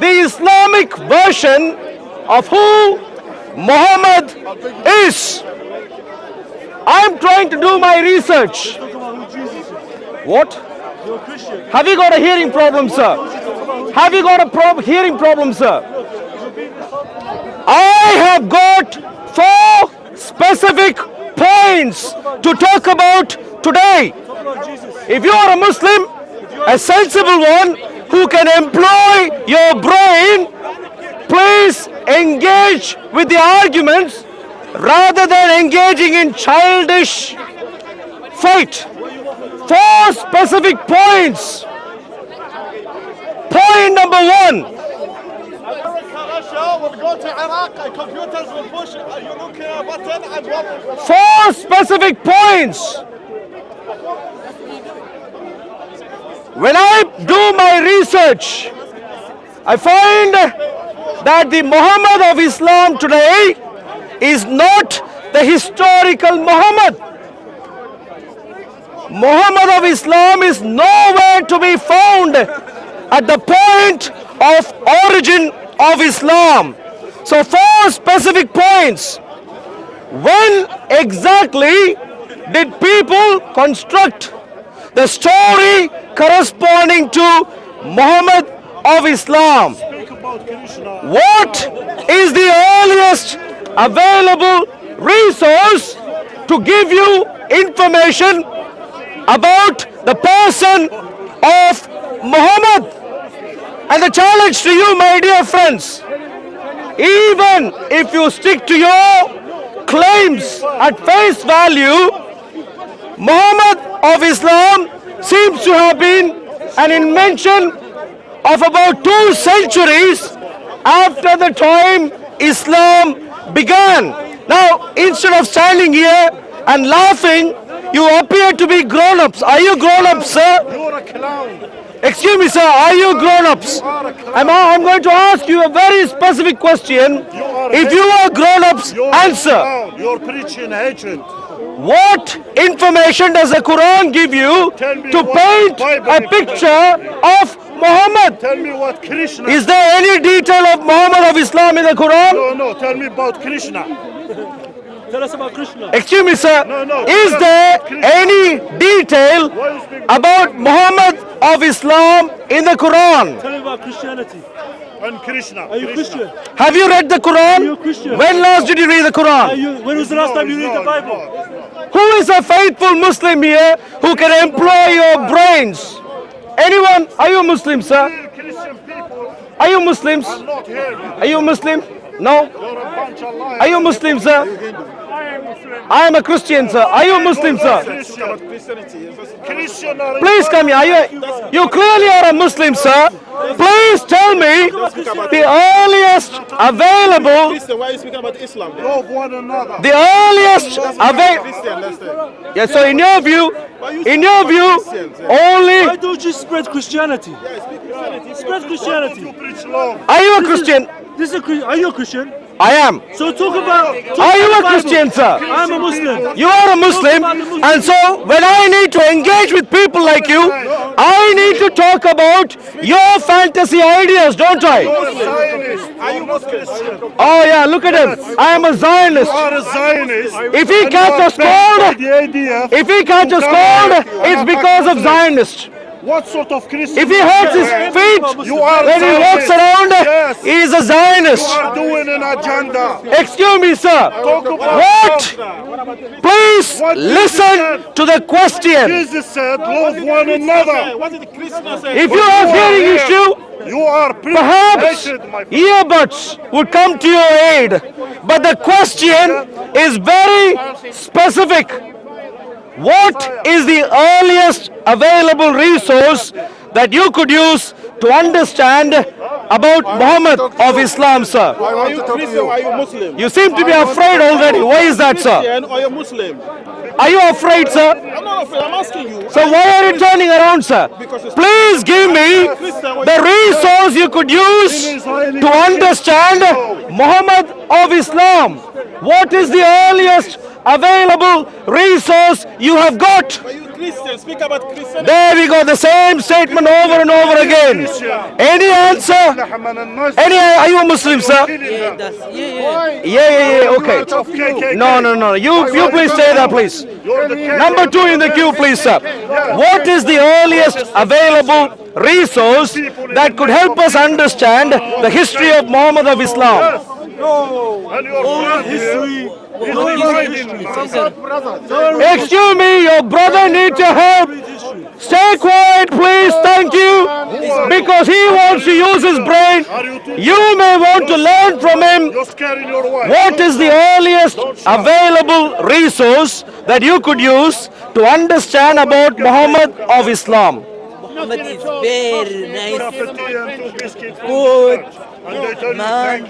the Islamic version of who Muhammad is. I'm trying to do my research. What? Have you got a hearing problem, sir? Have you got a hearing problem, sir? I have got 4 specific points to talk about today. If you are a Muslim, a sensible one who can employ your brain, please engage with the arguments rather than engaging in childish fight. 4 specific points. Point number 1. Russia will go to Iraq, computers will push a nuclear button and what? 4 specific points. When I do my research, I find that the Muhammad of Islam today is not the historical Muhammad. Muhammad of Islam is nowhere to be found at the point of origin of Islam. So 4 specific points. When exactly did people construct the story corresponding to Muhammad of Islam? What is the earliest available resource to give you information about the person of Muhammad? And the challenge to you, my dear friends, even if you stick to your claims at face value, Muhammad of Islam seems to have been an invention of about 2 centuries after the time Islam began. Now, instead of standing here and laughing, you appear to be grown-ups. Are you grown-ups, sir? You're a clown. Excuse me, sir, are you grown-ups? I'm going to ask you a very specific question. If you are grown-ups, answer. You're preaching hatred. What information does the Quran give you to paint a picture of Muhammad? Tell me what Krishna. Is there any detail of Muhammad of Islam in the Quran? No, tell me about Krishna. Tell us about Krishna. Excuse me, sir. No. Is there any detail about Muhammad of Islam in the Quran? Tell me about Christianity. And Krishna. Are you Christian? Have you read the Quran? Are you Christian? When last did you read the Quran? When was the last time you read the Bible? Who is a faithful Muslim here who can employ your brains? Anyone? Are you Muslim, sir? Christian people Are you Muslims? are not here. Are you Muslim? No? You're a bunch of liars. Are you Muslim, sir? I am a Christian, sir. Are you Muslim, sir? Christian are Please come here. You clearly are a Muslim, sir. Please tell me the earliest available, Why are you speaking about Islam? love one another. the earliest available. Christian, let's say. Yeah, so in your view, only. Why don't you spread Christianity? Spread Christianity. You preach love. Are you a Christian? Are you a Christian? I am. So talk about. Are you a Christian, sir? I'm a Muslim. You are a Muslim, and so when I need to engage with people like you, I need to talk about your fantasy ideas, don't I? Zionist. Are you not Christian? Oh yeah, look at him. I am a Zionist. You are a Zionist. If he catches cold, The idea. if he catches cold, it's because of Zionist. What sort of Christian? If he hurts his feet You are when he walks Zionist. around, Yes. he is a Zionist. You are doing an agenda. Excuse me, sir. Talk about What? love. Please What listen Jesus to the question. Jesus said, love one another. What did Krishna say? If you have hearing issue, You are perhaps preaching hatred, my friend. earbuds would come to your aid. But the question is very specific. What is the earliest available resource that you could use to understand about Muhammad of Islam, sir? Are you Christian or are you Muslim? You seem to be afraid already. Why is that, sir? Christian or you Muslim? Are you afraid, sir? I'm not afraid, I'm asking you. So why are you turning around, sir? Please give me the resource you could use to understand Muhammad of Islam. What is the earliest available resource you have got? Are you Christian? Speak about Christianity. There we go, the same statement over and over again. Any answer? Are you a Muslim, sir? Yeah, okay. No. You please stay there, please. Number 2 in the queue, please, sir. What is the earliest available resource that could help us understand the history of Muhammad of Islam? Excuse me, your brother needs your help. Stay quiet, please. Thank you. Because he wants to use his brain. You may want to learn from him. What is the earliest available resource that you could use to understand about Muhammad of Islam? Muhammad is very nice. Good. Man.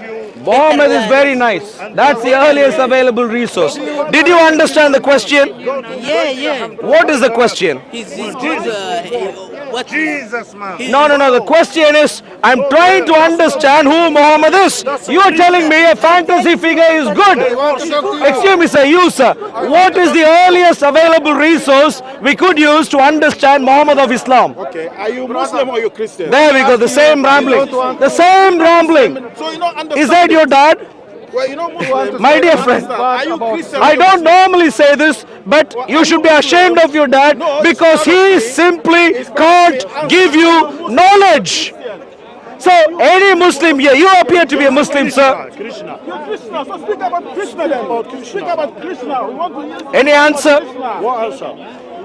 Muhammad is very nice. That's the earliest available resource. Did you understand the question? Yeah. What is the question? He's good. What? Jesus, man. No. The question is, I'm trying to understand who Muhammad is. You are telling me a fantasy figure is good. Excuse me, sir. You, sir. What is the earliest available resource we could use to understand Muhammad of Islam? Okay, are you Muslim or you Christian? There we go. The same rambling. The same rambling. So you don't understand. Is that your dad? Well, you know Muslim. My dear friend, Are you Christian? I don't normally say this, but you should be ashamed of your dad because he simply can't give you knowledge. So any Muslim here, you appear to be a Muslim, sir. Krishna. You're Krishna, so speak about Krishna then. Speak about Krishna. We want to hear Any answer? What answer?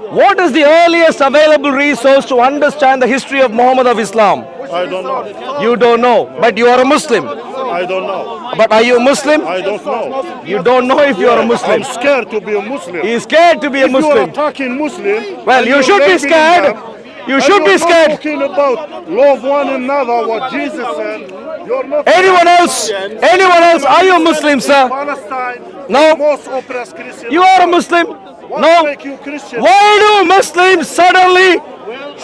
What is the earliest available resource to understand the history of Muhammad of Islam? I don't know. You don't know, but you are a Muslim. I don't know. But are you a Muslim? I don't know. You don't know if you are a Muslim. I'm scared to be a Muslim. He is scared to be a If you are Muslim. attacking Muslim, Well, and you you're should be labeling scared. them, You and should be you're not scared. talking about love one another, what Jesus said. You're not. Anyone else? Anyone else? Are you a Muslim, sir? Palestine. No. Most oppressed Christian. You are a Muslim? What No. make you Christian? Why do Muslims suddenly?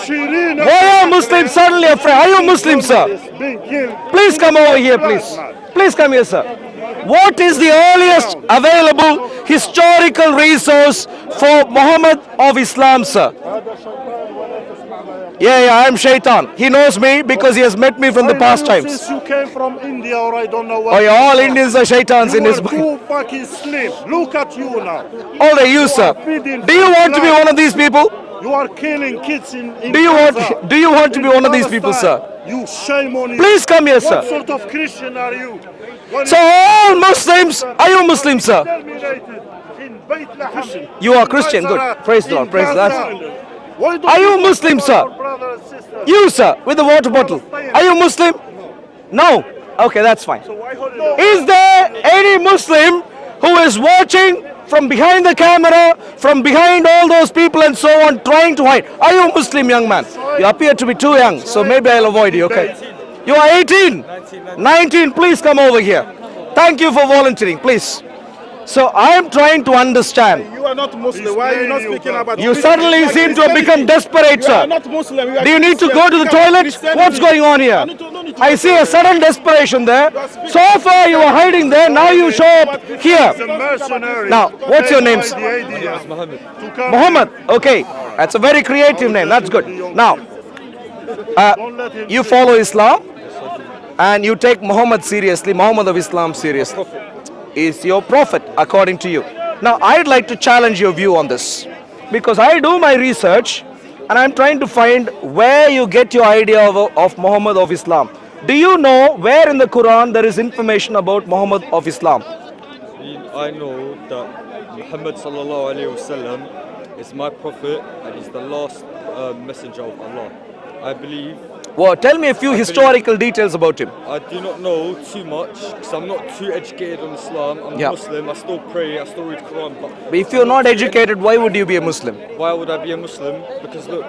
Shireen. Why are Muslims suddenly afraid? Are you a Muslim, sir? Being killed. Please come over here, please. Please come here, sir. What is the earliest available historical resource for Muhammad of Islam, sir? Yeah, I'm Shaitan. He knows me because he has met me from the past times. Since you came from India or I don't know Oh what. yeah, all Indians are Shaitans in You his are mind. too fucking slim. Look at you now. All right, you, sir. Do you want to be one of these people? You are killing kids in Do you Gaza, want to be in one of these people, sir? Palestine. You shame on you. Please come here, What sir. sort of Christian are you? When So all Muslims, are you Muslim, sir? terminated in Bethlehem. You are Christian, good. Nazareth, Praise the Lord, in praise the Gaza. Lord. Why don't Are you talk Muslim, about sir? our brother and sister? You, sir, with the water bottle. Are you Muslim? No. Okay, that's fine. Is there any Muslim who is watching from behind the camera, from behind all those people and so on, trying to hide? Are you a Muslim, young man? You appear to be too young, so maybe I'll avoid you, okay? You are 18? 19, please come over here. Thank you for volunteering, please. So I am trying to understand. You are not Muslim. Why are you not speaking about You suddenly seem to have become desperate, You are sir. not Muslim. You are Do you need to Christian. go to the Speak about toilet? Christianity. What's going on here? No need to I go see to a the sudden desperation there. So far you were hiding there, now you show up He's a here. mercenary. Now, what's your name, Paid sir? by the idea to come Muhammad, okay. That's a very creative name, that's good. Now, Don't let him you follow Islam and you take Muhammad seriously, Muhammad of Islam seriously. Is your prophet according to you. Now, I'd like to challenge your view on this because I do my research and I'm trying to find where you get your idea of Muhammad of Islam. Do you know where in the Quran there is information about Muhammad of Islam? I know that Muhammad sallallahu alaihi wasallam is my prophet and he's the last messenger of Allah. I believe. Well, tell me a few historical details about him. I do not know too much because I'm not too educated on Islam. I'm Yeah. a Muslim. I still pray. I still read Quran. But if you're not educated, why would you be a Muslim? Why would I be a Muslim? Because look,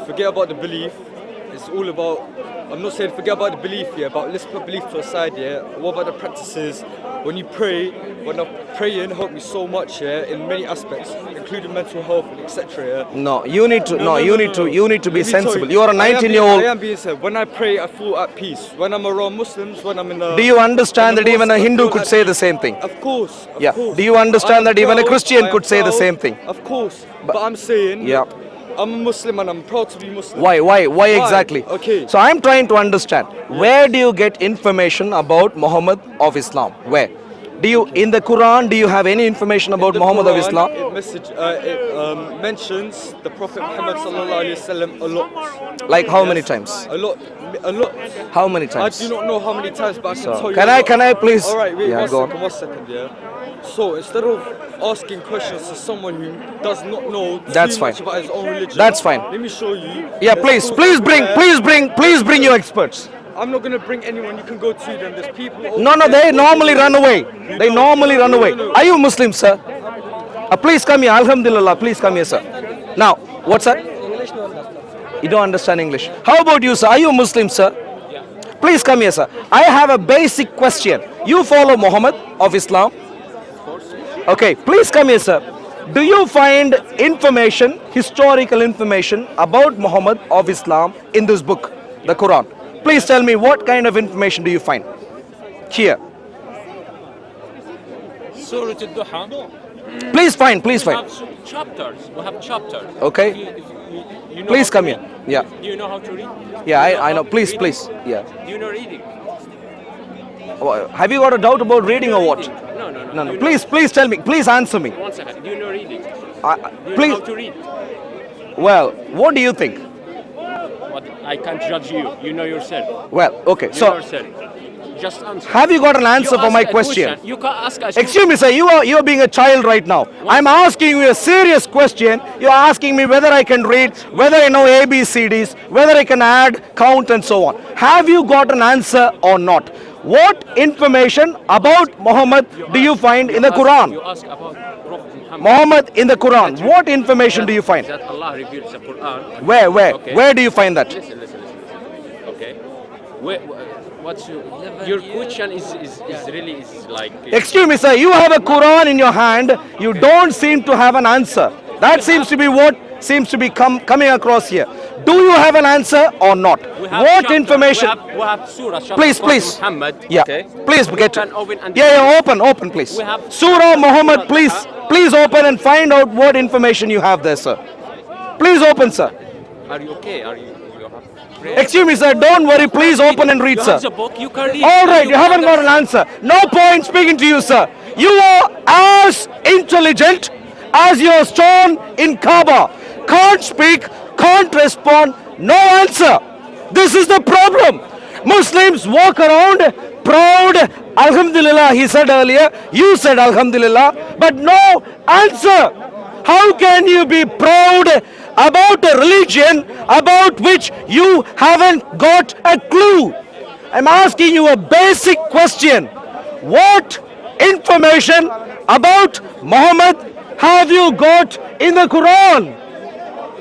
forget about the belief. It's all about. I'm not saying forget about the belief here, but let's put belief to the side here. What about the practices? when you pray, when I'm praying, helped me so much, yeah, in many aspects, including mental health and etc. Yeah. No, you need to. No, you need to. You need to be Let me tell sensible. You are a 19-year-old. I am being said. When I pray, I feel at peace. When I'm around Muslims, when I'm in a. Do you understand in that even a mosque, I Hindu feel could at say the peace. same thing? Of course. Of Yeah. course. Do you understand I am that even a proud, Christian I am could say the proud, same thing? Of course. But I'm saying. Yeah. I'm a Muslim and I'm proud to be Muslim. Why exactly? Okay. So I'm trying to understand. Where do you get information about Muhammad of Islam? Where? Do you in the Quran? Do you have any information about The Muhammad of Quran, Islam? It mentions the Prophet Muhammad sallallahu alaihi wasallam a lot. Like how many times? A lot. A lot. How many I times? do not know how many times, but I can So, tell you. can I please? All right, wait, Yeah, go on. one second, yeah. So instead of asking questions to someone who does not know That's too fine. much about his own religion, That's fine. Let me show you. Yeah, There's please schools bring your experts. I'm not gonna bring anyone. You can go to them. There's people. No, they normally run away. They normally run away. Are you Muslim, sir? Please come here. Alhamdulillah. Please come here, sir. Now, what's that? You don't understand English. How about you, sir? Are you a Muslim, sir? Please come here, sir. I have a basic question. You follow Muhammad of Islam? Okay, please come here, sir. Do you find information, historical information about Muhammad of Islam in this book, the Quran? Please tell me what kind of information do you find here? Surah Al-Duha. Please find. We have chapters. We have chapters. Okay. You know Please how to come read? here. Yeah. Do you know how to read? Yeah, Do you I know. how to Please, read? please. Yeah. Do you know reading? Have you got a doubt about reading or what? No. No. Do you Please tell me. Please answer me. know- One second. Do you know reading? Do you Please. know how to read? Well, what do you think? But I can't judge you. You know yourself. Well, okay. You know So, yourself. Just answer. have you got an answer You for ask my a question? You can ask us. Excuse me, sir. You are being a child right now. I'm asking you a serious question. You're asking me whether I can read, whether I know ABCDs, whether I can add, count, and so on. Have you got an answer or not? What information about Muhammad do you find in the Quran? You ask about Prophet Muhammad. Muhammad in the Quran. What information do you find? That Allah reveals the Quran. Where? Okay. Where do you find that? Listen. Okay. What's your question is really like. Excuse me, sir. You have a Quran in your hand. You don't seem to have an answer. That seems to be what seems to be coming across here. Do you have an answer or not? We have What chapter, information? We have surah. Chapter Please, Prophet please. Muhammad. Yeah. Okay. Please You get can it. open and Yeah, open, please. We have Surah Muhammad, Surah please. Al-Duha. Please open and find out what information you have there, sir. Please open, sir. Are you okay? Are you have prayer? Excuse me, sir. Don't worry. Please open and read, You sir. have the book. You can read. All right, you haven't got an answer. No point speaking to you, sir. You are as intelligent as your stone in Kaaba. Can't speak, can't respond, no answer. This is the problem. Muslims walk around proud. Alhamdulillah, he said earlier. You said Alhamdulillah, but no answer. How can you be proud about a religion about which you haven't got a clue? I'm asking you a basic question. What information about Muhammad have you got in the Quran?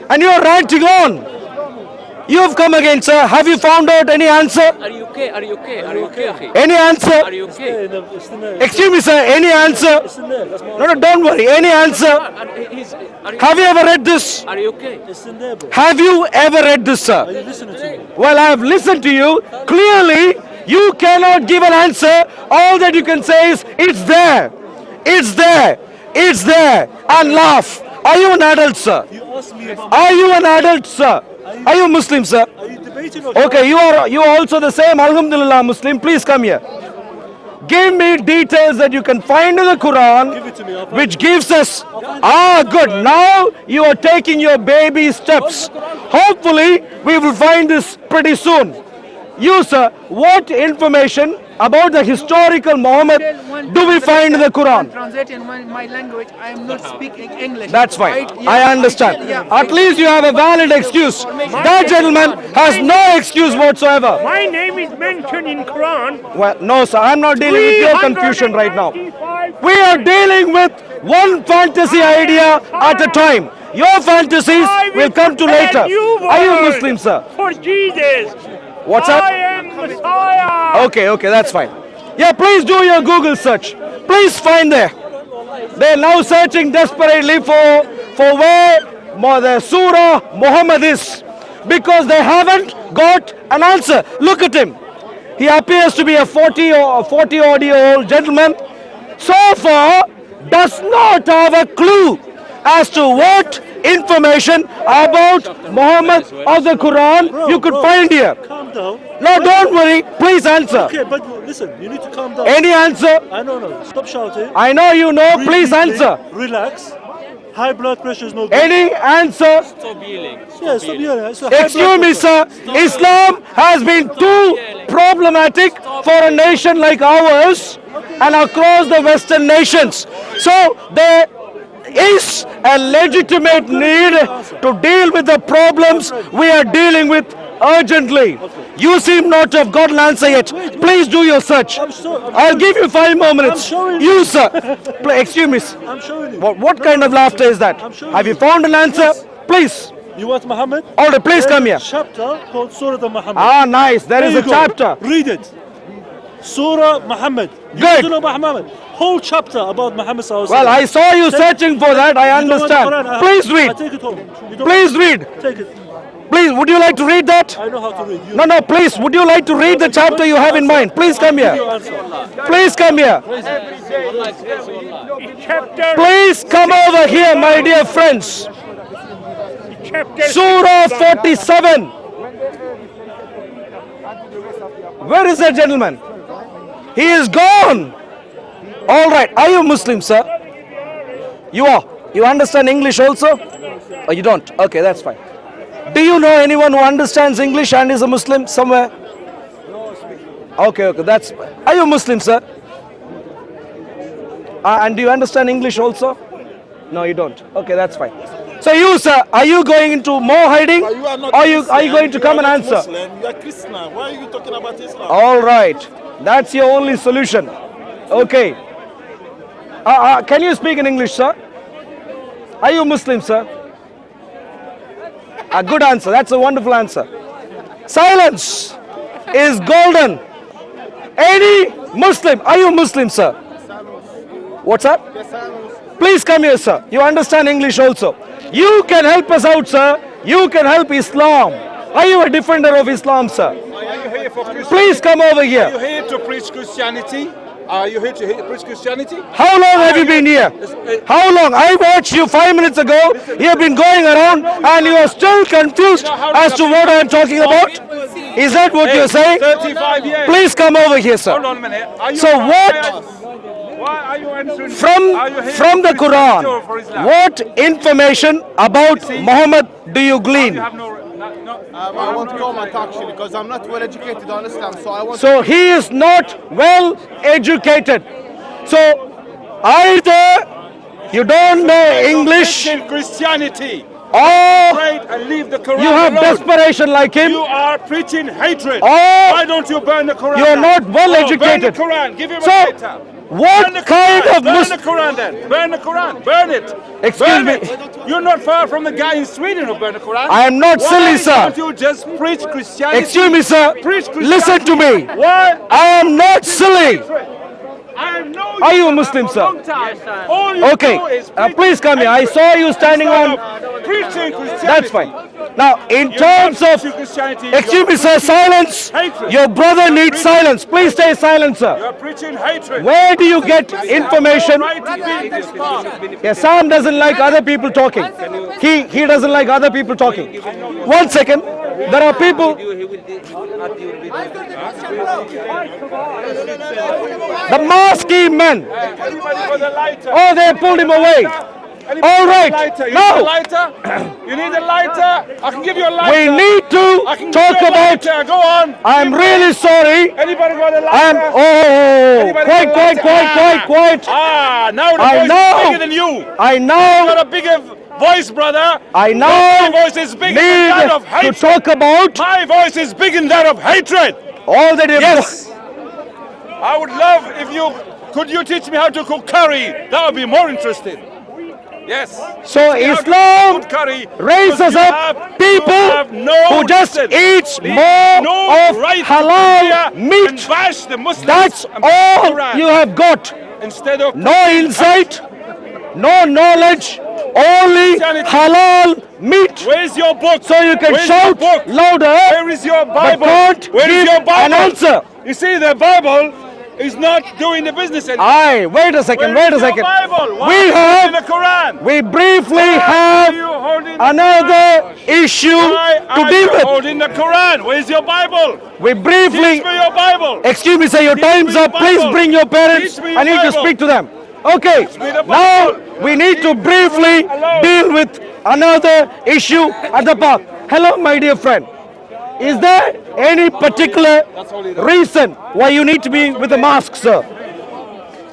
And you're ranting on. You have come again, sir. Have you found out any answer? Are you okay? Are you okay? Are you okay? Akhi? Any answer? Are you okay? Excuse me, sir. Any answer? No, don't worry. Any answer? Have you ever read this? Are you okay? Have you ever read this, sir? Well, I have listened to you. Clearly, you cannot give an answer. All that you can say is, it's there. It's there. It's there. And laugh. Are you an adult, sir? Are you an adult, sir? Are you Muslim, sir? Okay, you are also the same Alhamdulillah Muslim. Please come here. Give me details that you can find in the Quran which gives us... good. Now you are taking your baby steps. Hopefully, we will find this pretty soon. You, sir, what information about the historical Muhammad do we find in the Quran? Translate in my language. I am not speaking English. That's fine. Right? Yeah, I understand. At least you have a valid excuse. That gentleman has no excuse whatsoever. My name is mentioned in Quran. Well, no, sir. I'm not dealing with your confusion right now. We are dealing with one fantasy idea at a time. Your fantasies will come to later. Are you Muslim, sir? For Jesus. What's up? I am Messiah. Okay, that's fine. Yeah, please do your Google search. Please find there. They're now searching desperately for where the Surah Muhammad is, because they haven't got an answer. Look at him. He appears to be a 40-odd-year-old gentleman. So far, does not have a clue as to what information about Muhammad or the Quran you could find here. Calm down. No, don't worry. Please answer. Okay, but listen, you need to calm down. Any answer? I know. Stop shouting. I know you know. Breathe Please deeply, answer. Relax. High blood pressure is no good. Any answer? Stop yelling. Yeah, stop yelling. It's a high Excuse blood me, pressure. sir. Islam has been too problematic for a nation like ours and across the Western nations. So there is a legitimate need to deal with the problems we are dealing with urgently. You seem not to have got an answer yet. Please do your search. I'll give you 5 more minutes. showing You, sir. Excuse me. I'm showing you. What kind of laughter is that? showing Have you you. found an answer? Yes. Please. You want Muhammad? All right, please come here. There's a chapter called Surah Muhammad. Ah, nice. There is you a go. chapter. Read it. Surah Muhammad. Good. Surah Muhammad. Whole chapter about Muhammad sallallahu alaihi Well, wasallam. I saw you searching for that. I You don't want the Quran? understand. I- Please I read. take it home. You don't Please read. take it. Please, would you like to read that? I know how to read. You No, please. Would you like to read the chapter you have in mind? Please come here. Please come here. Please come over here, my dear friends. Surah 47. Where is that gentleman? He is gone. All right. Are you Muslim, sir? You are. You understand English also? Oh, you don't? Okay, that's fine. Do you know anyone who understands English and is a Muslim somewhere? Okay, that's... Are you Muslim, sir? And do you understand English also? No, you don't. Okay, that's fine. So you, sir, are you going into more hiding? But you are not Are you Christian, going to come and are not answer? Muslim, you are Christian. Why are you talking about Islam? All right. That's your only solution. Okay. Can you speak in English, sir? Are you Muslim, sir? A good answer. That's a wonderful answer. Silence is golden. Any Muslim? Are you Muslim, sir? What's up? Please come here, sir. You understand English also. You can help us out, sir. You can help Islam. Are you a defender of Islam, sir? Are you here for Christianity? Please come over Are you here. here to preach Christianity? Are you here to preach Christianity? How long have you been here? How long? I watched you 5 minutes ago. You have been going around and you are still confused as to what I am talking about. Is that what you're saying? 35 years. Please come over here, sir. Hold on a minute. Are you So what Why are you answering? from the Quran, what information about Muhammad do you glean? I want to comment actually because I'm not well educated on Islam, so I want. So he is not well educated. So either you don't know English Christianity. or Pray and leave the Quran you have alone. desperation like him. You are preaching hatred. or Why don't you burn the Quran? you are down? not well Burn educated. the Quran. Give him So, a data. Burn the what kind Quran. of Burn the Muslim? Quran then. Burn the Quran. Burn it. Excuse Burn me. it. You're not far from the guy in Sweden who burned the Quran. I am not silly, sir. Why don't you just preach Christianity? Excuse me, sir. Preach Christianity. Listen to me. Why? I am not silly. I know Are you a for Muslim, a sir? long time. All you Okay. do is Please come here. I saw you standing on. preaching Christianity. That's fine. Now, in You're terms not of... preaching Christianity. Excuse me, sir. Silence. Hatred. Your brother needs silence. Please stay silent, sir. You're preaching hatred. Where do you get information? Right to be in this path. Yeah, Sam doesn't like other people talking. He doesn't like other people talking. 1 second. There are people... The masky men. Anybody got a lighter? Oh, they pulled him away. Anybody All got a right. lighter? You No. need a lighter? You need a lighter? I can give you a lighter. We need I to can talk give you a about... lighter. Go on. I'm really sorry. Anybody got a lighter? I'm... Oh, Anybody quiet, got a quiet, lighter? quiet, quiet. Now the I voice know. is bigger than you. I You now got a bigger voice, brother. I My now voice is bigger than that of need to hatred. talk about My voice is bigger than that of hatred. all that... Yes. I would love if you could teach me how to cook curry. That would be more interesting. Yes. So Islam Curry, raises you up have people no who just listen, eats please, more no of right to halal come here and meat. bash the Muslims That's and bash the all Quran. you have got. Instead of No insight, no knowledge, only Christianity. halal meat. Where's your book? So you can Where's shout your book? louder, Where is your but Bible? can't Where is give your Bible? an answer. You see, the Bible is not doing the business anymore. Aye, wait a second, Where wait a is your second. Bible? Why We are you have- holding the Quran? We briefly Why have are you holding the another issue Why to are deal you with. holding the Quran? Where's your Bible? We briefly, Teach me your Bible. excuse me sir, your Teach time's me up. the Please Bible. bring your parents. Teach me your I need to Bible. speak to them. Okay, me the now Bible. we need to briefly Alone. deal with another issue at the park. Hello, my dear friend. Is there any particular reason why you need to be with a mask, sir?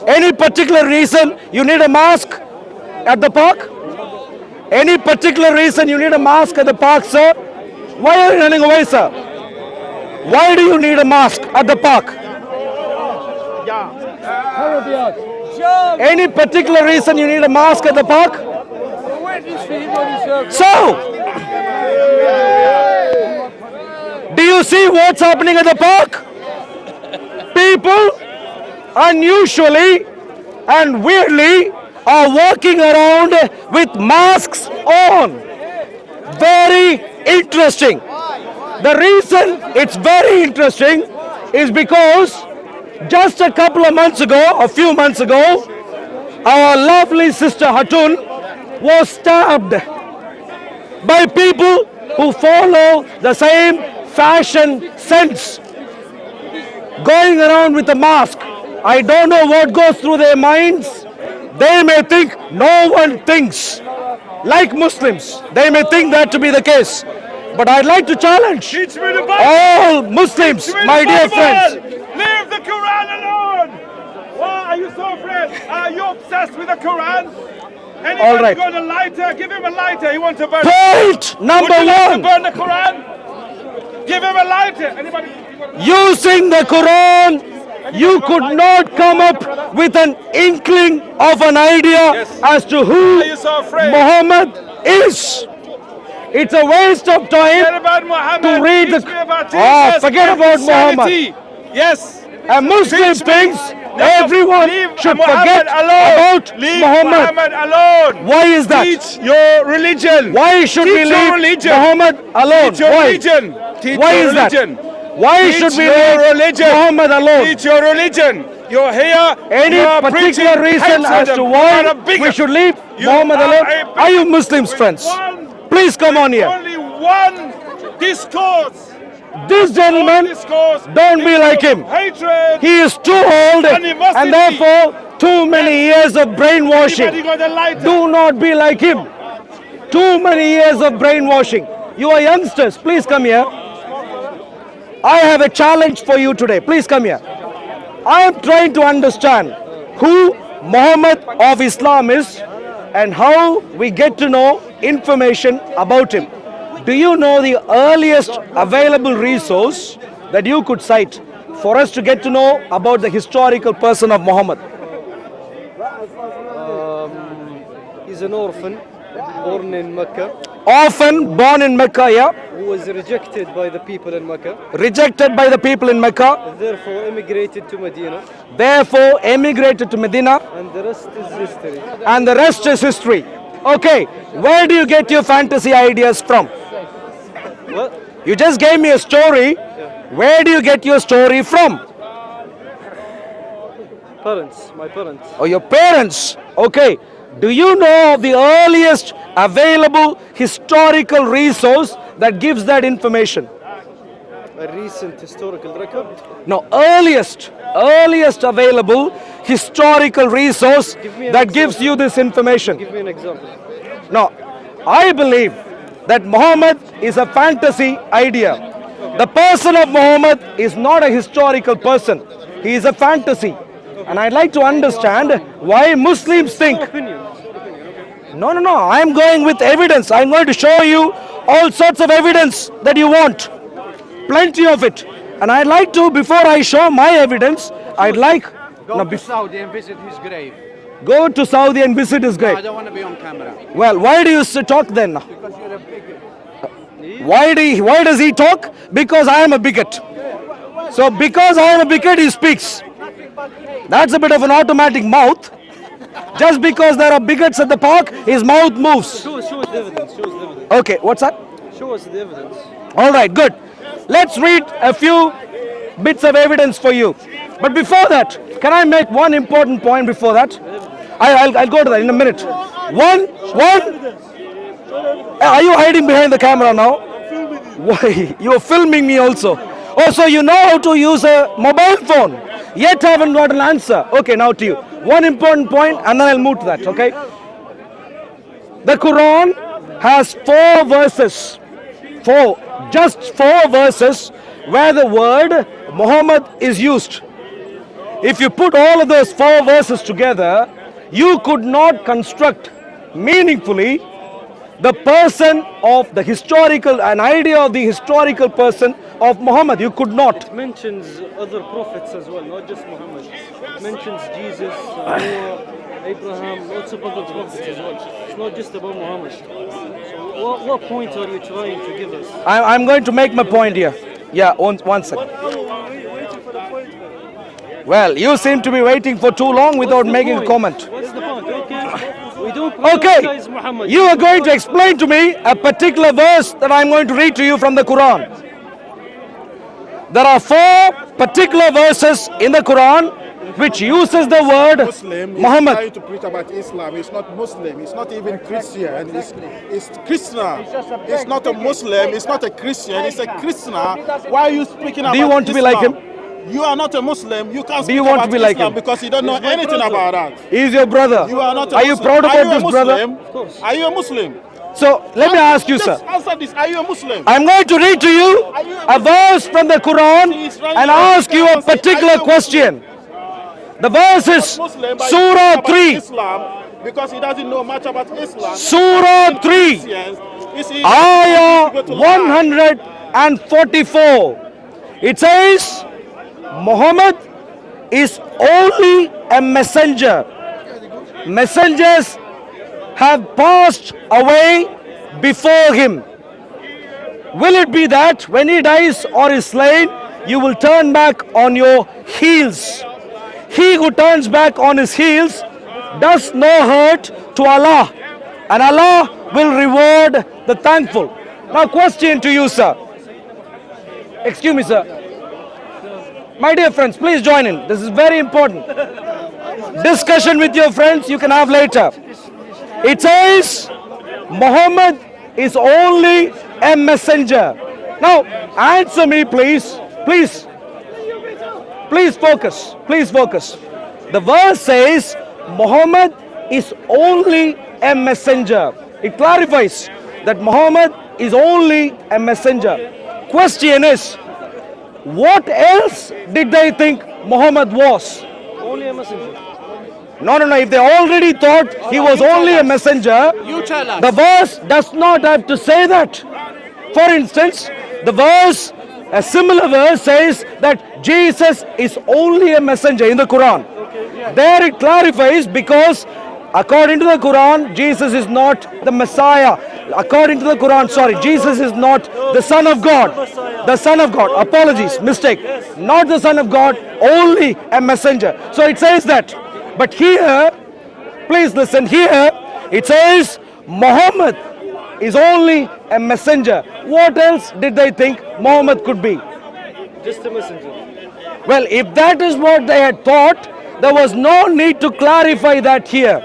Any particular reason you need a mask at the park? Any particular reason you need a mask at the park, sir? Why are you running away, sir? Why do you need a mask at the park? Any particular reason you need a mask at the park? So, do you see what's happening at the park? People unusually and weirdly are walking around with masks on. Very interesting. The reason it's very interesting is because just a couple of months ago, a few months ago, our lovely sister Hatun was stabbed by people who follow the same fashion sense, going around with a mask. I don't know what goes through their minds. They may think no one thinks like Muslims. They may think that to be the case. But I'd like to challenge Teach me the Bible. all Muslims, Teach me my the dear Bible. friends. Leave the Quran alone. Why are you so afraid? Are you obsessed with the Quran? Anybody All right. got a lighter? Give him a lighter. He wants to burn. Point Would number you like to one. burn the Quran? Give him a lighter. Anybody? Using the Quran, you could not come up with an inkling of an idea as to who Why are you so afraid? Muhammad is. It's a waste of Forget time about Muhammad. to read Teach the. me about Ah, Jesus forget and about Christianity. Muhammad. Yes. A Muslim Teach me. thinks No, everyone leave should Muhammad forget alone. about Leave Muhammad. Muhammad alone. Why is that? Teach your religion. Why should we Teach your leave religion. Muhammad alone? Teach your Why? religion. Teach Why your is that? religion. Why Teach should we your leave religion. Muhammad alone? Teach your religion. You're here. Any you are particular preaching reason as hatred to and why you are a bigot. we should leave You Muhammad are alone? a bigot. Are you Muslims, With friends? one- Please come on here. Only one discourse. This gentleman, One discourse. don't be like him. Hatred. He is too old Animosity. and therefore too many years of brainwashing. Anybody got a lighter? Do not be like him. Too many years of brainwashing. You are youngsters. Please come here. I have a challenge for you today. Please come here. I am trying to understand who Muhammad of Islam is and how we get to know information about him. Do you know the earliest available resource that you could cite for us to get to know about the historical person of Muhammad? He's an orphan born in Mecca Orphan, born in Mecca, yeah? who was rejected by the people in Mecca, Rejected by the people in Mecca, therefore immigrated to Medina, therefore emigrated to Medina, and the rest is history. and the rest is history. Okay, where do you get your fantasy ideas from? What? You just gave me a story. Where do you get your story from? Parents, my parents. Or your parents? Okay. Do you know of the earliest available historical resource that gives that information? A recent historical record. No, earliest available historical resource Give me an that gives example. you this information. Give me an example. No, I believe that Muhammad is a fantasy idea. The person of Muhammad is not a historical person. He is a fantasy. And I'd like to understand why Muslims think. Opinion. No. I'm going with evidence. I'm going to show you all sorts of evidence that you want. Plenty of it. And I'd like to, before I show my evidence, I'd like. Go No, to Saudi and visit his grave. Go to Saudi and visit is great. I don't want to be on camera. Well, why do you talk then? Because you're a bigot. Why does he talk? Because I am a bigot. So because I am a bigot, he speaks. That's a bit of an automatic mouth. Just because there are bigots at the park, his mouth moves. Show us the evidence. Show us the evidence. Okay, what's that? Show us the evidence. All right, good. Let's read a few bits of evidence for you. But before that, can I make one important point before that? I'll go to that in a minute. One. Are you hiding behind the camera now? Why? You're filming me also. Oh, so you know how to use a mobile phone. Yet haven't got an answer. Okay, now to you. One important point and then I'll move to that, okay? The Quran has 4 verses. Just 4 verses where the word Muhammad is used. If you put all of those 4 verses together, you could not construct meaningfully the person of the historical, an idea of the historical person of Muhammad. You could not. It mentions other prophets as well, not just Muhammad. It mentions Jesus, Noah, Abraham, lots of other prophets as well. It's not just about Muhammad. So what point are you trying to give us? I'm going to make my point here. Yeah, one second. Well, you seem to be waiting for too long without making a comment. What's the point? Okay. We don't Okay, criticize Muhammad. you are going to explain to me a particular verse that I'm going to read to you from the Quran. There are 4 particular verses in the Quran which uses the word Muslim is Muhammad. trying to preach about Islam. It's not Muslim. It's not even Christian. It's Christian. It's not a Muslim. It's not a Christian. It's a Christian. Why are you speaking about Do you want to be like him? You are not a Muslim. You can't Do you speak want about to be like Islam him? because you don't know anything about that. He's your brother. You are not a Are you Muslim. proud Are you about a this, brother? Muslim? Of course. Are you a Muslim? So let me ask you, sir. Just answer this. Are you a Muslim? I'm going to read to you a verse from the Quran and ask you a particular question. The verse is Muslim, but Surah about 3. Islam because he doesn't know much about Islam. Surah 3. Ayah 144. It says, Muhammad is only a messenger. Messengers have passed away before him. Will it be that when he dies or is slain, you will turn back on your heels? He who turns back on his heels does no hurt to Allah, and Allah will reward the thankful. Now, question to you, sir. Excuse me, sir. My dear friends, please join in. This is very important. Discussion with your friends you can have later. It says Muhammad is only a messenger. Now, answer me, please. Please. Please focus. Please focus. The verse says Muhammad is only a messenger. It clarifies that Muhammad is only a messenger. Question is, what else did they think Muhammad was? Only a messenger. No. If they already thought he was only a messenger, You tell us. the verse does not have to say that. For instance, the verse, a similar verse says that Jesus is only a messenger in the Quran. There it clarifies because according to the Quran, Jesus is not the Messiah. According to the Quran, Jesus is not the Son of God. The Son of God. Apologies, mistake. Not the Son of God, only a messenger. So it says that. But here, please listen, here it says Muhammad is only a messenger. What else did they think Muhammad could be? Just a messenger. Well, if that is what they had thought, there was no need to clarify that here.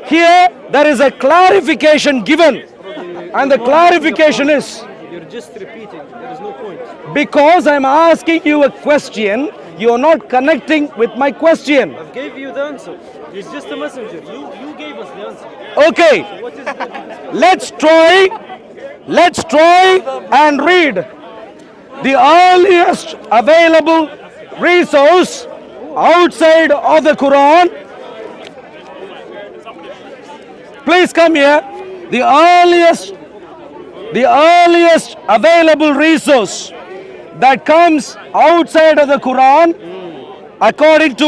Here, there is a clarification given. And the clarification is, You're just repeating. There is no point. because I'm asking you a question, you are not connecting with my question. I gave you the answer. He's just a messenger. You gave us the answer. Okay, So what is the let's try and read the earliest available resource outside of the Quran. Please come here. The earliest available resource that comes outside of the Quran, according to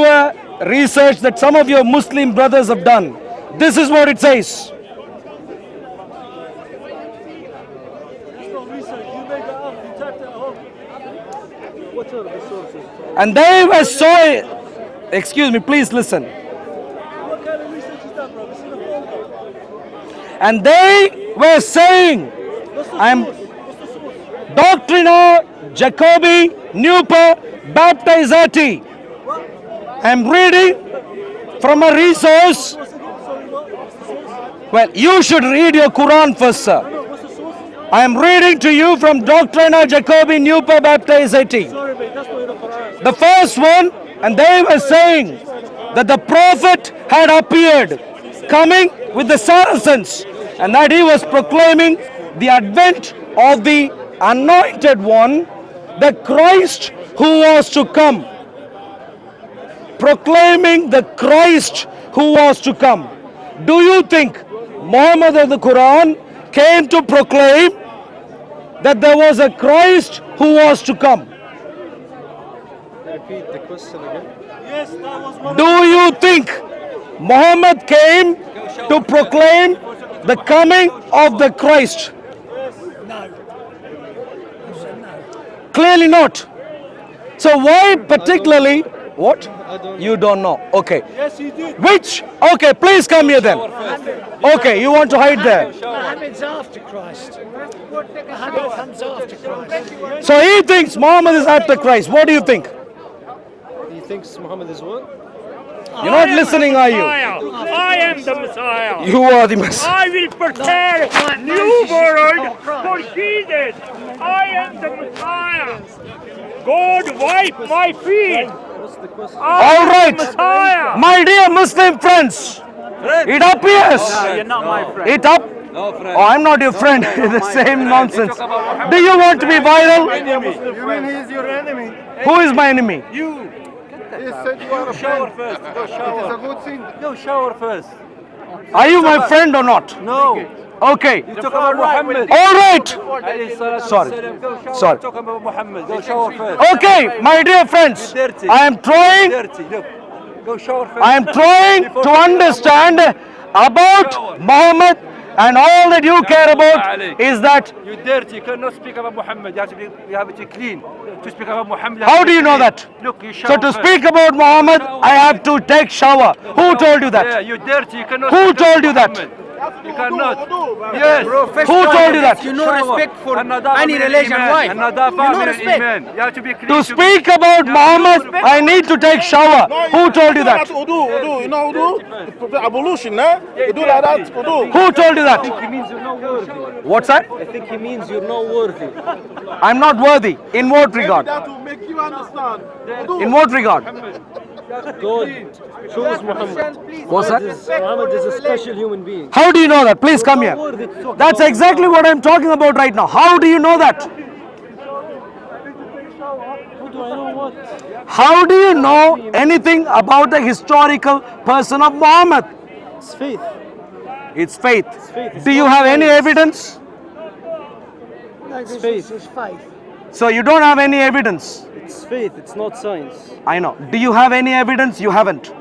research that some of your Muslim brothers have done. This is what it says. It's not research. You made that up. You typed it at home. What are the sources? And they were so... Excuse me, please listen. What kind of research is that, bro? It's in the phone. And they were saying, What's the I'm source? What's the source? Doctrina Jacobi Nuper Baptizati. I'm reading from a resource. What's the source? Well, you should read your Quran first, sir. No, what's the source? I am reading to you from Doctrina Jacobi Nuper Baptizati. Sorry, mate. That's not in the Quran. The first one, and they were saying that the Prophet had appeared, coming with the Saracens, and that he was proclaiming the advent of the anointed one, the Christ who was to come. Proclaiming the Christ who was to come. Do you think Muhammad in the Quran came to proclaim that there was a Christ who was to come? Repeat the question again. Yes, that was one. Do you think Muhammad came to proclaim the coming of the Christ? Clearly not. So why particularly, what? You don't know. Okay. Yes, he did. Which? Okay, please come here then. Okay, you want to hide there. Muhammad's after Christ. Muhammad comes after Christ. So he thinks Muhammad is after Christ. What do you think? He thinks Muhammad is what? You're not listening, are you? I am the Messiah. You are the Messiah. I will prepare new world for Jesus. I am the Messiah. God wipe my feet. What's the question? All right. Messiah. My dear Muslim friends, it appears. You're not my friend. It up. Oh, I'm not your friend. The same nonsense. Do you want to be viral? You mean he's your enemy? Who is my enemy? You. He said you are a Shower friend. first. Go It is shower. a good thing. Go shower first. Are you my friend or not? No. Okay. You talk about Muhammad. All right. Sorry. Go shower. Sorry. Talk about Muhammad. Go shower first. Okay, my dear friends. Dirty. I am trying. Dirty. Look. Go shower first. I am trying to understand about Muhammad, and all that you care about is that. You dirty. You cannot speak about Muhammad. You have to be clean. To speak about Muhammad. How do you know that? Look, you So shower to first. speak about Muhammad, I have to take shower. Who told you Yeah, that? you dirty. You cannot. Who speak told about you that? Muhammad. You cannot. Yes. Who told you that? You know respect for any relation. Why? You know respect. You have to be clean. To speak about Muhammad, I need to take shower. Who told you that? Udu. You know Udu? Ablution, eh? You do like that, Udu. Who told you that? He means you're not worthy. What's that? I think he means you're not worthy. I'm not worthy. In what regard? That will make you understand. Udu. In what regard? God chose Muhammad. What's that? Muhammad is a special human being. How do you know that? Please come here. Worthy to talk That's about exactly what I'm talking about right now. How do you know that? How do I know what? How do you know anything about the historical person of Muhammad? It's faith. It's faith. faith. Do you have any evidence? It's faith. It's faith. So you don't have any evidence. It's faith. It's not science. I know. Do you have any evidence? You haven't.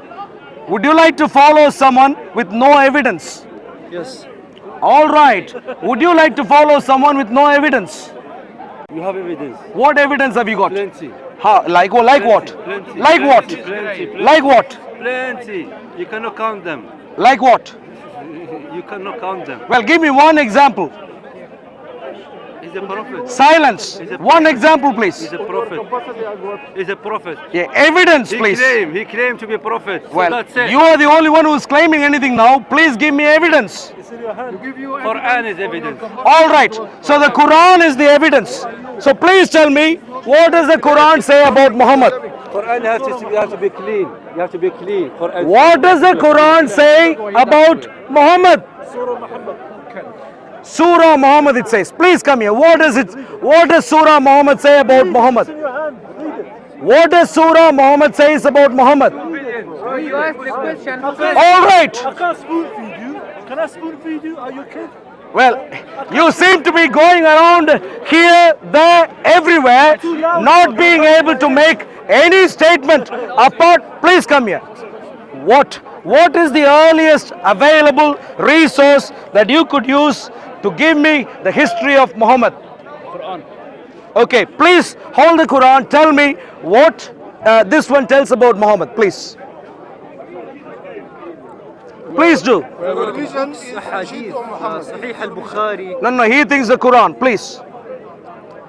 Would you like to follow someone with no evidence? Yes. All right. Would you like to follow someone with no evidence? You have evidence. What evidence have you got? Plenty. How? Like what? Like what? Plenty. Like what? Plenty. Like what? Plenty. You cannot count them. Like what? You cannot count them. Well, give me one example. He's a prophet. Silence. One example, please. He's a prophet. He's a prophet. Yeah, evidence, He please. claimed to be a prophet. So Well, that's it. you are the only one who is claiming anything now. Please give me evidence. Quran is evidence. All right. So the Quran is the evidence. So please tell me, what does the Quran say about Muhammad? Quran you have to be clean. You have to be clean. Quran. What does the Quran say about Muhammad? Surah Muhammad, it says. Please come here. What does Surah Muhammad say about Muhammad? What does Surah Muhammad says about Muhammad? You asked the question. All right. I can't spoon feed you. Can I spoon feed you? Are you a kid? Well, you seem to be going around here, there, everywhere, not being able to make any statement apart. Please come here. What is the earliest available resource that you could use to give me the history of Muhammad? Quran. Okay, please hold the Quran. Tell me what this one tells about Muhammad, please. Please do. Hadith, Sahih al-Bukhari. No, he thinks the Quran, please.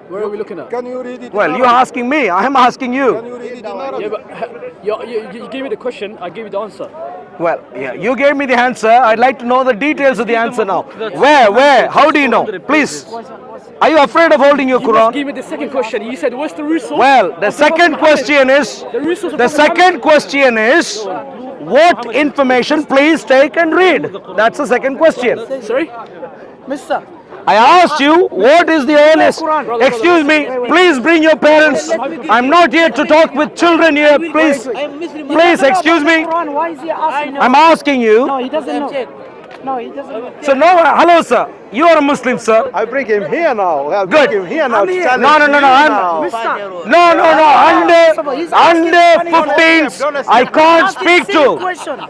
Where are we looking at? Can you read it? Well, you're asking me. I am asking Can you. you read it in Yeah, Arabic? but you gave me the question, I gave you the answer. Well, yeah, you gave me the answer. I'd like to know the details of the answer now. Where? How do you know? Please. Are you afraid of holding your You must Quran? give me the second question. You said, what's the resource? Well, the second question is, The resource of the Prophet second question is, what information? Please take and read. That's the second question. Sorry? Mister. I asked you, what is the earliest? Excuse me, please bring your parents. I'm not here to talk with children here. Please, excuse me. Why is he asking? I'm asking you. No, he doesn't know. No, he doesn't know. So no, hello sir. You are a Muslim, sir. I bring him here now. I'll Good. bring him here now. to challenge No. you now. Under 15s, I can't speak to.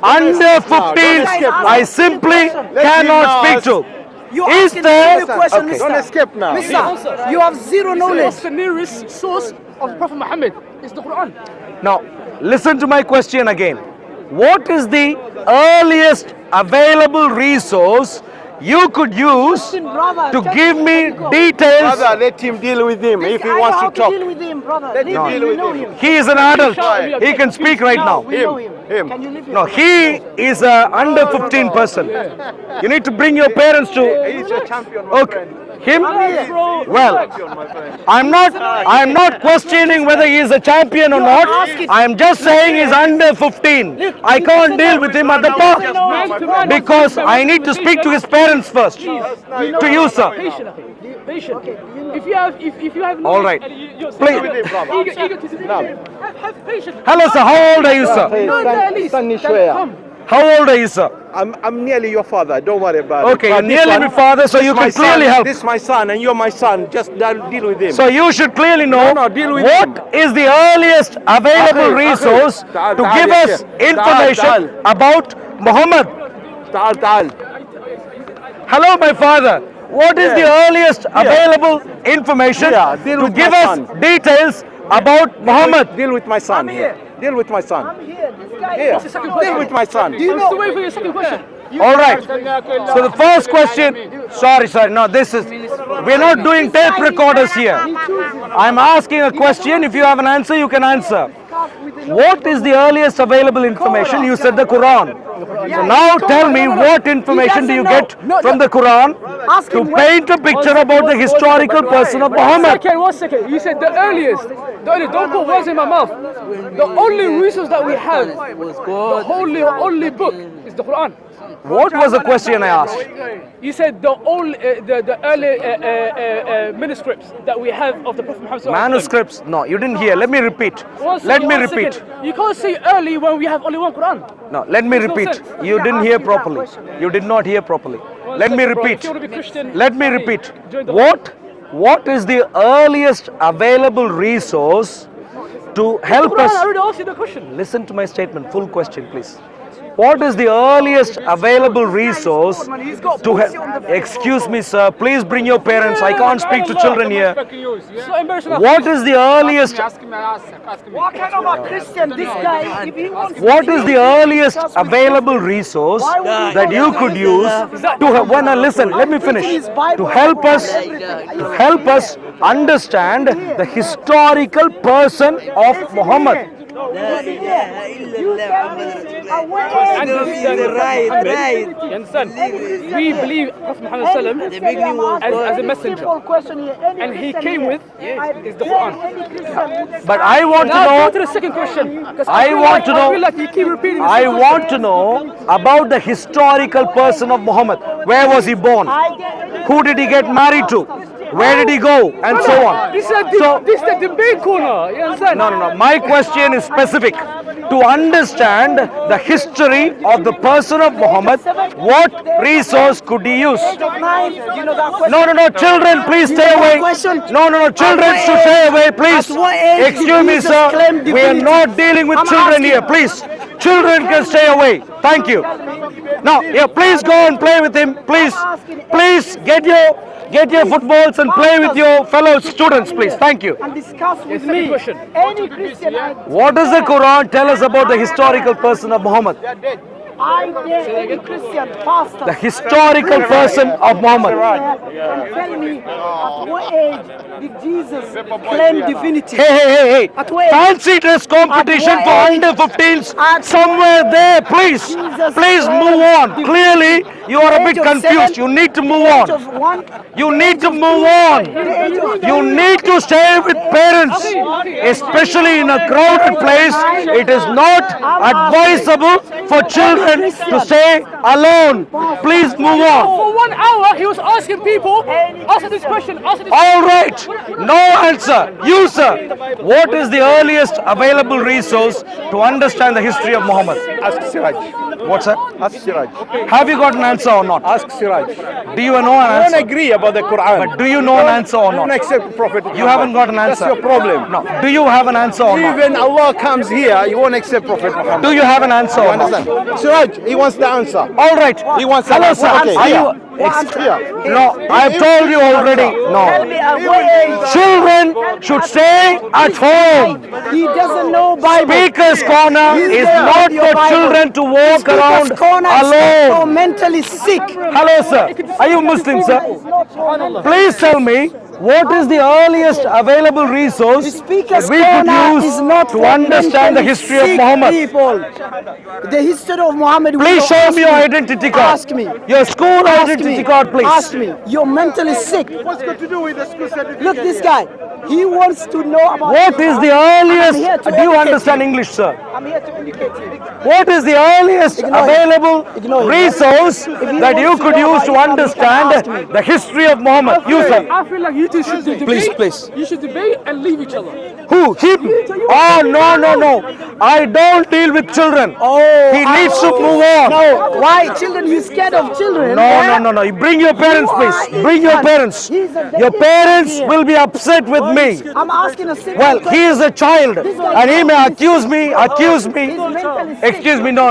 Under 15s, I simply cannot speak to. You Is asking there? a question, Okay. mister. Don't escape now. Mister, you have zero knowledge. What's the nearest source of Prophet Muhammad? It's the Quran. Now, listen to my question again. What is the earliest available resource you could use to give me details? Brother, let him deal with him if he wants to talk. Deal with him, brother. Let him Leave deal him. We with know him. him. He is an adult. He can speak right now. We know him. Him. Can you leave him? No, he is a under 15 person. You need to bring your parents to He's a champion, my okay. friend. Him? Well, My friend. I'm not questioning whether he is a champion or not. I'm just saying he's under 15. I can't deal with him at the park because I need to speak to his parents first. To you, sir. Patient, okay. Patient. If you have All right. Please. eager to speak, have patience. Hello, sir. How old are you, sir? Stanley Shwaya. Come. How old are you, sir? I'm nearly your father. Don't worry about it. Okay, But you're this nearly one- my father, so this you my can clearly son, help. This is my son, and you're my son. Just deal with him. So you should clearly know No, deal with what is the earliest available Akhi, resource Ta'al, to ta'al, give ya us Sheikh. information Ta'al. about Muhammad. تعال. Hello, my father. What is the earliest available information Yeah, deal to with give my us son. details about Muhammad? Deal with my son here. Deal with my son. Here, this guy. Here. What's the second Deal question? with my son. I'm still waiting for your second question. All right. So the first question, sorry. No, we're not doing tape recorders here. I'm asking a question. If you have an answer, you can answer. What is the earliest available information? You said the Quran. So now tell me what information do you get from the Quran to paint a picture about the historical person of Muhammad? 1 second. You said the earliest. Don't put words in my mouth. The only resource that we have, the only book is the Quran. What was the question I asked? You said the early manuscripts that we have of the Prophet Muhammad. Manuscripts? No, you didn't hear. Let me repeat. One second, Let me one repeat. second. You can't say early when we have only one Quran. No, let me repeat. You didn't hear properly. You did not hear properly. Let me repeat. If you want to be Christian, Let me repeat. join the What is the earliest available resource to help Quran, I us? already asked you the question. Listen to my statement, full question, please. What is the earliest available resource to help? Excuse me, sir. Please bring your parents. I can't speak to children here. It's not embarrassing. What is the earliest? What kind of a Christian? This guy, if he wants What is the earliest available resource that you could use to when listen? Let me finish. To help us understand the historical person of Muhammad. Right. You understand? We believe Prophet Muhammad sallam as a messenger. And he came with is the Quran. But I want to Now go know. to the second question. 'Cause I feel want like- to know- I feel like you keep repeating the I same want to know about the historical person of Muhammad. Where was he born? Who did he get married to? Where did he go? And so on. This So, is the debate corner. You understand? no. My question is specific. To understand the history of the person of Muhammad, what resource could he use? you know that question. No. Children, please stay away. No. Children should stay away, please. At what age did Excuse me, Jesus sir. claim We are divinity? not dealing with I'm children asking. here, please. children can stay away. Thank you. Now, yeah, please go and play with him. Please get your footballs and play with your fellow students, please. Thank you. And discuss with me any Christian. What does the Quran tell us about the historical person of Muhammad? I dare any Christian pastor. The historical person of Muhammad. And tell me at what age did Jesus claim divinity? Hey. At what age? Fancy dress competition for under 15s somewhere there, please. Please move on. Clearly, you are a bit confused. You need to move on. You need to move on. You need to stay with parents, especially in a crowded place. It is not advisable for children to stay alone. Please move on. For 1 hour, he was asking people, answer this question, answer this All right, no answer. You, sir, what is the earliest available resource to understand the history of Muhammad? Ask Siraj. What's that? Ask Siraj. Have you got an answer or not? Ask Siraj. Do you know an I don't answer? agree about the Quran. But do you know an answer or I don't not? accept Prophet Muhammad. You haven't got an answer. That's your problem. No. Do you have an answer or not? Even Allah comes here, you won't accept Prophet Muhammad. Do you have an answer You or not? understand? Siraj, he wants the answer. All right. He wants the Hello, answer. sir. Okay, Are here. you? Here. No, I've told you already. Tell No. me at what age? Children should stay at home. He doesn't know Bible. Speaker's corner is not for children to walk around Speaker's corner is for alone. mentally sick. Hello, sir. Are you Muslim, sir? Please tell me, what is the earliest available resource that Speaker's we could corner use is not to for understand the mentally history of sick Muhammad? people. The history of Muhammad. Please show me your identity card. Ask me. Your school Ask identity me. card, please. Ask me. You're mentally sick. What's got to do with the school certificate? Look, this guy. He wants to know about. What is the I'm here earliest? to Do you educate understand you. English, sir? I'm here to educate you. What is the earliest Ignore him. available Ignore him. resource he that you wants to could know use about to Islam, he can understand ask me. the history of Muhammad? You, sir. I feel like you two should debate. Please. You should debate and leave each other. Who? Him? Oh, no. I don't deal with children. Oh, He needs to move on. No, why children? You scared of children? No. You bring your parents, You please. are Bring your ignorant. parents. He's a Your very parents ignorant. will be upset with me. I'm asking a simple Well, question. he is a child and he may accuse me. He's mentally sick. Excuse me, no.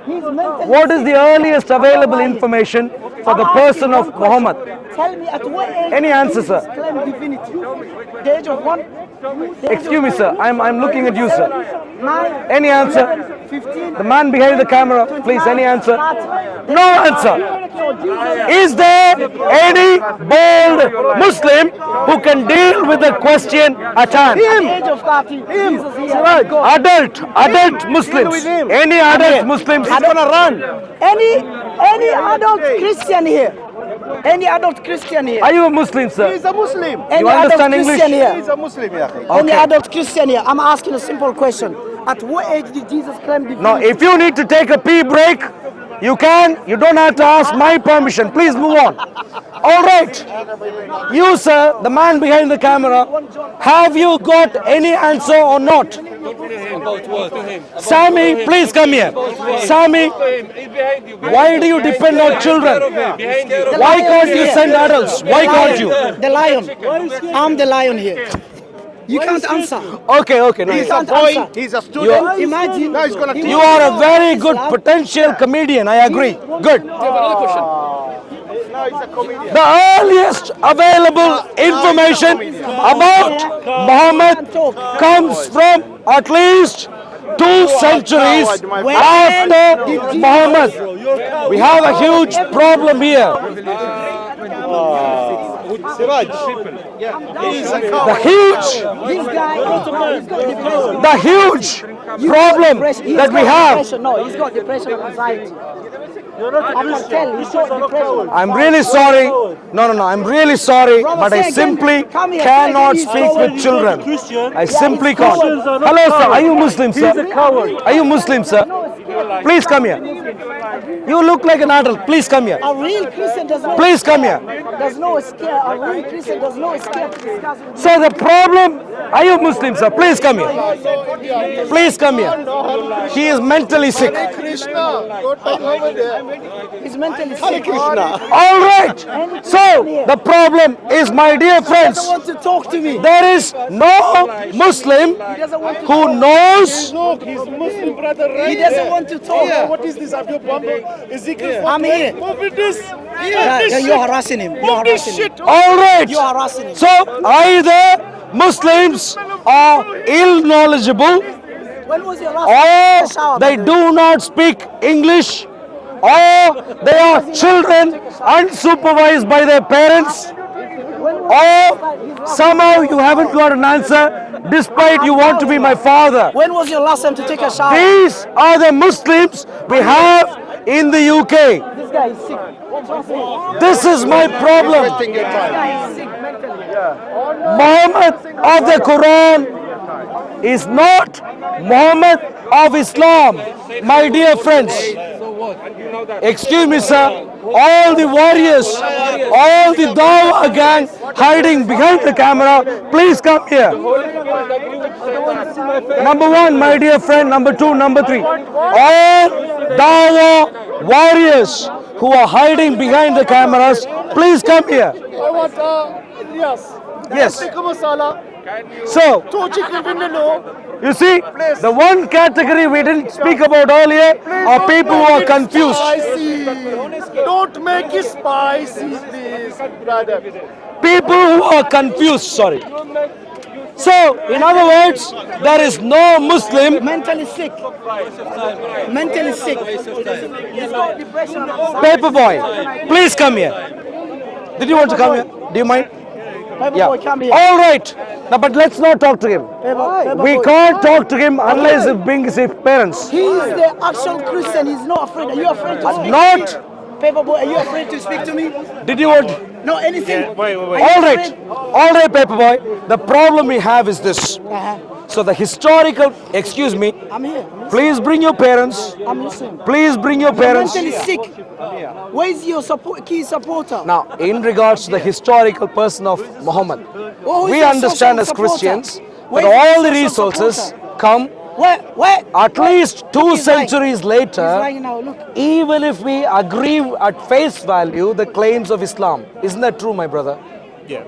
He's mentally What is the earliest available information for the person of Muhammad? Tell me at what age? Any answer, sir? Jesus claimed divinity. The age of 1? Excuse me, sir. I'm looking at you, sir. 9? Any answer? 15? The man behind the camera, please, any answer? 30. No answer. So Jesus. Is there any bold Muslim who can deal with the question at hand? At the age of 30, Jesus here. Go. Adult Muslims. Any adult Muslims? He's gonna run. Any adult Christian here? Any adult Christian here? Are you a Muslim, sir? He's a Muslim. Any You adult understand English? Christian here? He's a Muslim, yeah. Any adult Christian here? I'm asking a simple question. At what age did Jesus claim divinity? No, if you need to take a pee break, you can. You don't have to ask my permission. Please move on. All right. You, sir, the man behind the camera, have you got any answer or not? Sammy, please come here. Sammy, why do you depend on children? Why can't you send adults? Why can't you? The lion. I'm the lion here. You can't answer. Okay, You nice. can't Boy, answer. he's a student. Imagine. Now he's gonna he teach You wants are to a know very about good Islam. potential comedian. I agree. Good. Another question. Now he's a comedian. The earliest available information about Muhammad comes from at least 2 centuries after Muhammad. We have a huge problem here. Siraj. He's a coward. The huge This guy, he's got depression. the huge problem that we have. No, he's got depression and anxiety. I can tell he's got depression. I'm really sorry. No. I'm really sorry, but I simply cannot speak with children. I simply can't. Hello, sir. Are you Muslim, sir? Are you Muslim, sir? Please come here. You look like an adult. Please come here. A real Christian does not. Please come here. Does not scare. A real Christian does not scare to discuss with So the problem, are you Muslim, sir? Please come here. Please come here. He is mentally sick. Krishna, go talk over there. He's mentally sick. All right. So the problem is, my dear He friends, doesn't want to talk to me. there is no Muslim He doesn't want to who talk. knows. Look, his Muslim brother right He doesn't there. want to talk. Yeah. What is this, Abdul Bumble? Ezekiel? I'm here. Move with this. You're harassing him. You're Move this harassing him. shit. All right. You're harassing him. So either Muslims are ill knowledgeable, When was your last shower? or they do not speak English, or they are children unsupervised by their parents, or somehow you haven't got an answer despite you want to be my father. When was your last time to take a shower? These are the Muslims we have in the UK. This guy is sick. This is my problem. This guy is sick mentally. Muhammad of the Quran is not Muhammad of Islam, my dear friends. Excuse me, sir. All the warriors, all the Dawah gang hiding behind the camera, please come here. Number one, my dear friend. Number two, number three. All Dawah warriors who are hiding behind the cameras, please come here. I want, yes. Yes. Tikka masala, So, 2 chicken vindaloo. you see, the one category we didn't speak about earlier are people who are confused. Spicy. Don't make it spicy, please, brother. People who are confused, sorry. So, in other words, there is no Muslim. Mentally sick. Mentally sick. He's got depression. Paper boy, please come here. Did you want to come here? Do you mind? Paper Yeah. boy, come here. All right. Now, but let's not talk to him. Paper We boy. can't talk to him unless he brings his parents. He is the actual Christian. He's not afraid. Are you afraid to speak? Not. Paper boy, are you afraid to speak to me? Did you want? No, anything. All right. All right, paper boy. The problem we have is this. So the historical, excuse me, I'm here. please bring your parents. I'm listening. Please bring your parents. Mentally sick. Where is your key supporter? Now, in regards to the historical person of Muhammad, Oh, we he's a understand social as supporter. Christians Where that is all the the social resources supporter? come Where? at least two He's lying. centuries He's later, lying now. Look. even if we agree at face value the claims of Islam. Isn't that true, my brother? Yeah.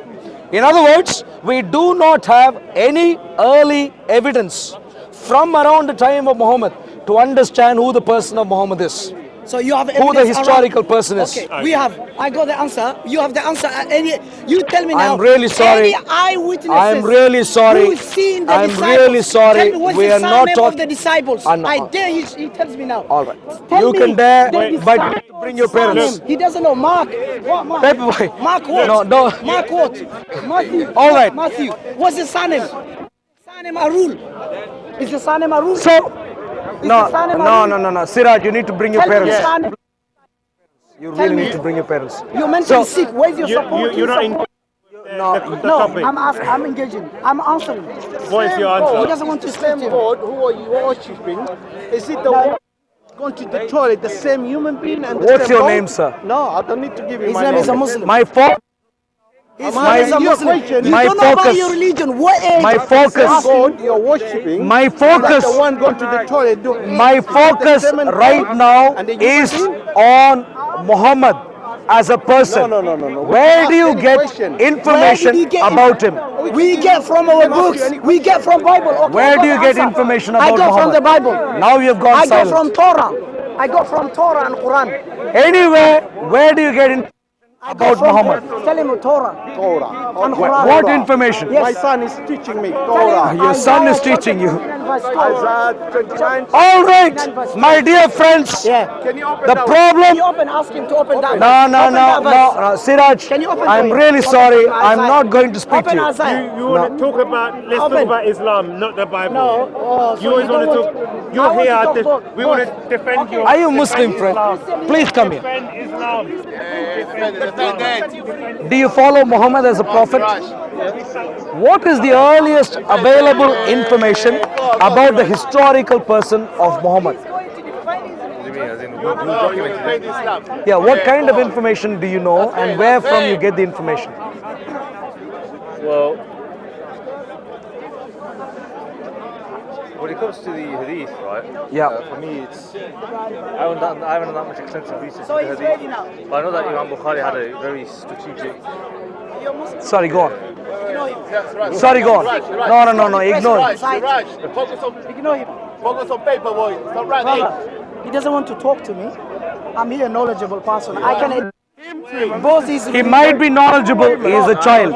In other words, we do not have any early evidence from around the time of Muhammad to understand who the person of Muhammad is. So you have Who the evidence historical around- person is. Okay, we have. I got the answer. You have the answer. You tell me now. I'm really sorry. Any eyewitnesses? I'm really sorry. Who's seen the I'm disciples? really sorry. Tell me what's We the are not surname of talking- the disciples. I know. I dare he tells me now. All right. Tell You me can dare, the but disciples' bring your parents. surname. He doesn't know. Mark. What Mark? Paper boy. Mark what? No, no. Mark what? Matthew. All right. Matthew. What's the surname? Surname Arul. Is the surname Arul? So, no, the surname no, Arul? no, no, no. Siraaj, you need to bring your Tell me the parents. surname. You Tell really me. need to bring your parents. You're mentally So- sick. Where's your support? You're not in No, No, I'm engaging. I'm answering. What is your He answer? doesn't want to speak Same to you. God who are you worshipping? Is it the one going to the toilet, the same human being? And the What's same your God? name, sir? No, I don't need to give you His my name name. is a Muslim. My focus. His I'm name is a asking you a Muslim. question. You My don't know about focus. your religion. What age? My focus. God you're worshipping. My Like focus. the one going to the toilet. My focus right now is on Muhammad as a person. No. Where do you Ask any get question. information Where did you get about him? We get from our books. We get from Bible. Okay, Where I got do you the get answer. information I about got from the Muhammad? Bible. Now you've gone I got silent. from Torah. I got from Torah and Quran. Anyway, where do you get information I got about from Muhammad? Tell him Torah. Torah. And Okay. Quran. What information? Yes. My son is teaching me Tell Torah. him Your son is Isaiah teaching you. 29 verse 12. Isaiah 29. All right, my dear friends. Yeah. Can you open The that? Can problem. you open? Ask him to open that. No, no, Open no, that no, verse. no. Siraj, Can you open I'm for him? really Open sorry. Isaiah. I'm not going to speak to Open you. Isaiah. You want to talk about, let's Open. talk about Islam, not the Bible. No. Oh, so You always don't want to talk, I you're want to here, talk to, both. we want to defend you. Are you Muslim, friend? Please come here. Defend Islam. Do you follow Muhammad as a prophet? What is the earliest available information about the historical person of Muhammad? Yeah, what kind of information do you know and where from you get the information? Well, when it comes to the hadith, right? Yeah. For me, it's I haven't done that much extensive research into the hadith, but I know that Imam Bukhari had a very strategic. Sorry, go on. Sorry, go on. No, ignore him. Ignore him. Focus on paper, boy. Stop right. Brother, he doesn't want to talk to me. I'm here, a knowledgeable person. I can. Both his. He might be knowledgeable. He is a child.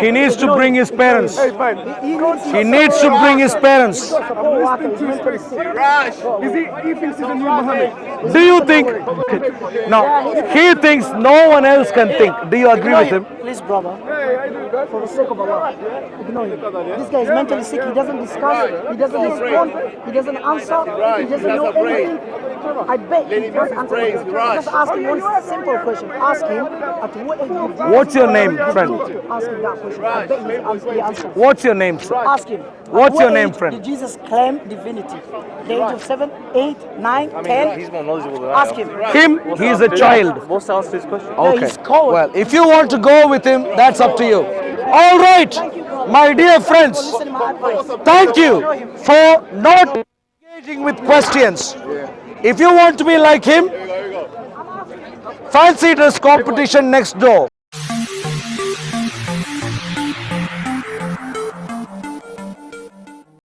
He needs to bring his parents. He needs to bring his parents. Do you think? No, he thinks no one else can think. Do you agree with him? Please, brother. For the sake of Allah, ignore him. This guy is mentally sick. He doesn't discuss. He doesn't respond. He doesn't answer. He doesn't know anything. I bet he does answer. Just ask him one simple question. Ask him at what age. What's your name, friend? Ask him that question. I bet he answers. What's your name, sir? Ask him. What's your name, friend? Did Jesus claim divinity? The age of 7, 8, 9, 10? He's more knowledgeable than Ask I am. him. Him, he's a child. What's the answer to his question? Okay. He's cold. Well, if you want to go with him, that's up to you. All right, my dear friends, thank you for not engaging with questions. If you want to be like him, fancy dress competition next door.